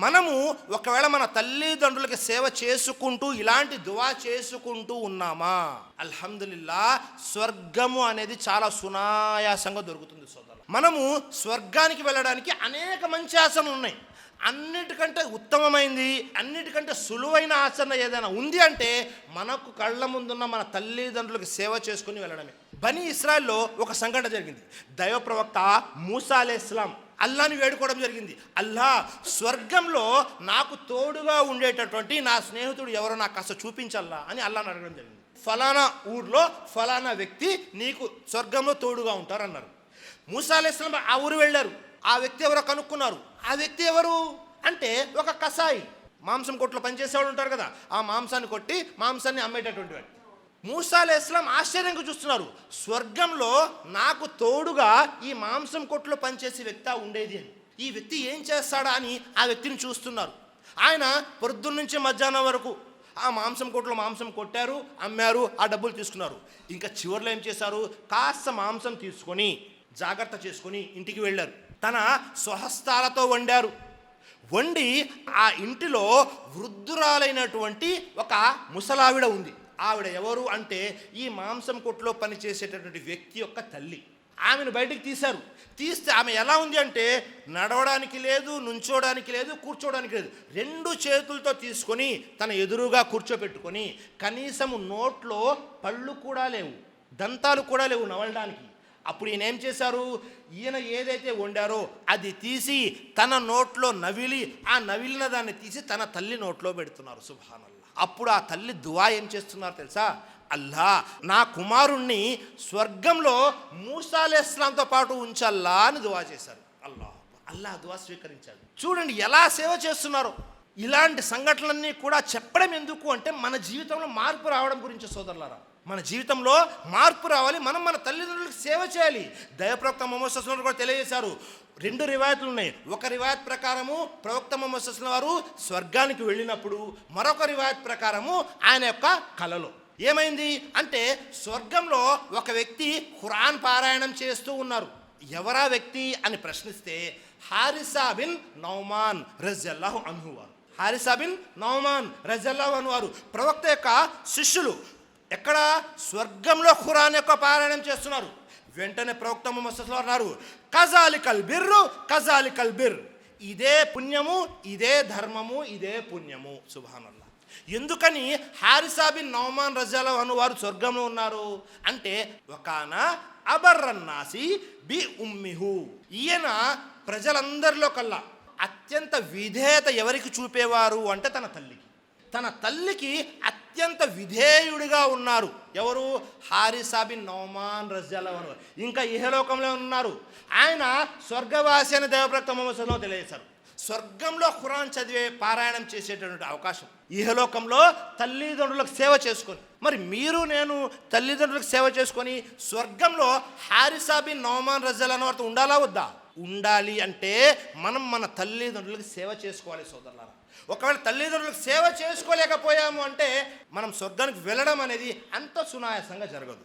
మనము ఒకవేళ మన తల్లిదండ్రులకి సేవ చేసుకుంటూ ఇలాంటి దువా చేసుకుంటూ ఉన్నామా, అల్హమ్దులిల్లా స్వర్గము అనేది చాలా సునాయాసంగా దొరుకుతుంది సోదరులు. మనము స్వర్గానికి వెళ్ళడానికి అనేక మంచి ఆసనలు ఉన్నాయి. అన్నిటికంటే ఉత్తమమైంది, అన్నిటికంటే సులువైన ఆచరణ ఏదైనా ఉంది అంటే మనకు కళ్ళ ముందున్న మన తల్లిదండ్రులకు సేవ చేసుకుని వెళ్ళడమే. బనీ ఇస్రాయిల్లో ఒక సంఘటన జరిగింది. దైవ ప్రవక్త మూసా అలైహిస్సలాం అల్లాని వేడుకోవడం జరిగింది. అల్లా, స్వర్గంలో నాకు తోడుగా ఉండేటటువంటి నా స్నేహితుడు ఎవరో నాకు కాస్త చూపించల్లా అని అల్లాని అడగడం జరిగింది. ఫలానా ఊర్లో ఫలానా వ్యక్తి నీకు స్వర్గంలో తోడుగా ఉంటారన్నారు. మూసా అలైహిస్సలాం ఆ ఊరు వెళ్ళారు. ఆ వ్యక్తి ఎవరో కనుక్కున్నారు. ఆ వ్యక్తి ఎవరు అంటే ఒక కసాయి, మాంసం కొట్లో పనిచేసేవాడు ఉంటారు కదా, ఆ మాంసాన్ని కొట్టి మాంసాన్ని అమ్మేటటువంటి వాడు. మూసా అలైహిస్సలాం ఆశ్చర్యంగా చూస్తున్నారు. స్వర్గంలో నాకు తోడుగా ఈ మాంసం కొట్లో పనిచేసే వ్యక్తి ఉండేది అని, ఈ వ్యక్తి ఏం చేస్తాడా అని ఆ వ్యక్తిని చూస్తున్నారు. ఆయన పొద్దున్న నుంచి మధ్యాహ్నం వరకు ఆ మాంసం కొట్లో మాంసం కొట్టారు, అమ్మారు, ఆ డబ్బులు తీసుకున్నారు. ఇంకా చివరిలో ఏం చేశారు, కాస్త మాంసం తీసుకొని జాగ్రత్త చేసుకొని ఇంటికి వెళ్ళారు. తన స్వహస్తాలతో వండారు. వండి ఆ ఇంటిలో వృద్ధురాలైనటువంటి ఒక ముసలావిడ ఉంది. ఆవిడ ఎవరు అంటే ఈ మాంసం కొట్లో పనిచేసేటటువంటి వ్యక్తి యొక్క తల్లి. ఆమెను బయటికి తీశారు. తీస్తే ఆమె ఎలా ఉంది అంటే నడవడానికి లేదు, నుంచోడానికి లేదు, కూర్చోడానికి లేదు. రెండు చేతులతో తీసుకొని తన ఎదురుగా కూర్చోపెట్టుకొని కనీసం నోట్లో పళ్ళు కూడా లేవు, దంతాలు కూడా లేవు నవలడానికి. అప్పుడు ఈయన ఏం చేశారు, ఈయన ఏదైతే వండారో అది తీసి తన నోట్లో నవిలి, ఆ నవిలిన దాన్ని తీసి తన తల్లి నోట్లో పెడుతున్నారు. సుబ్హానల్లాహ్. అప్పుడు ఆ తల్లి దువా ఏం చేస్తున్నారు తెలుసా, అల్లా, నా కుమారుణ్ణి స్వర్గంలో మూసా అలైహిస్సలాంతో పాటు ఉంచల్లా అని దువా చేశారు. అల్లా దువా స్వీకరించాడు. చూడండి ఎలా సేవ చేస్తున్నారో. ఇలాంటి సంఘటనలన్నీ కూడా చెప్పడం ఎందుకు అంటే మన జీవితంలో మార్పు రావడం గురించి సోదరులారా. మన జీవితంలో మార్పు రావాలి, మనం మన తల్లిదండ్రులకు సేవ చేయాలి. దైవప్రవక్త ముహమ్మద్ సల్లల్లాహు అలైహి వసల్లం కూడా తెలియజేశారు. రెండు రివాయతులు ఉన్నాయి. ఒక రివాయత్ ప్రకారము ప్రవక్త ముహమ్మద్ సల్లల్లాహు అలైహి వసల్లం వారు స్వర్గానికి వెళ్ళినప్పుడు, మరొక రివాయత్ ప్రకారము ఆయన యొక్క కలలో ఏమైంది అంటే స్వర్గంలో ఒక వ్యక్తి ఖురాన్ పారాయణం చేస్తూ ఉన్నారు. ఎవరా వ్యక్తి అని ప్రశ్నిస్తే హారిసా బిన్ నౌమాన్ రజియల్లాహు అన్హు వారు. హారిసా బిన్ నౌమాన్ రజియల్లాహు అన్హు వారు ప్రవక్త యొక్క శిష్యులు. ఎక్కడ? స్వర్గంలో ఖురాన్ యొక్క పారాయణం చేస్తున్నారు. వెంటనే ప్రవక్త ముహమ్మద్ సల్లల్లాహు అలైహి వసల్లం అన్నారు, కజాలికల్ బిర్రు కజాలికల్ బిర్, ఇదే పుణ్యము, ఇదే ధర్మము, ఇదే పుణ్యము. సుబ్హానల్లాహ్. ఎందుకని హారిసా బిన్ నౌమాన్ రజియల్లాహు అన్హు వారు స్వర్గంలో ఉన్నారు అంటే వకాన అబర్రన్నాసి బి ఉమ్మిహు, ఈయన ప్రజలందరిలో కల్లా అత్యంత విధేయత ఎవరికి చూపేవారు అంటే తన తల్లికి. తన తల్లికి అత్యంత విధేయుడిగా ఉన్నారు. ఎవరు? హారిసా బిన్ నౌమాన్ రజియల్లాహు అన్హు. ఇంకా ఇహలోకంలో ఉన్నారు. ఆయన స్వర్గవాసి అని దైవప్రవక్త ముహమ్మద్ సల్లల్లాహు అలైహి వసల్లం తెలియజేశారు. స్వర్గంలో ఖురాన్ చదివే పారాయణం చేసేటటువంటి అవకాశం, ఇహలోకంలో తల్లిదండ్రులకు సేవ చేసుకొని. మరి మీరు నేను తల్లిదండ్రులకు సేవ చేసుకొని స్వర్గంలో హారిసా బిన్ నౌమాన్ రజియల్లాహు అన్హు వారితో ఉండాలా వద్దా? ఉండాలి. అంటే మనం మన తల్లిదండ్రులకు సేవ చేసుకోవాలి సోదరులారా. ఒకవేళ తల్లిదండ్రులకు సేవ చేసుకోలేకపోయాము అంటే మనం స్వర్గానికి వెళ్ళడం అనేది అంత సునాయాసంగా జరగదు.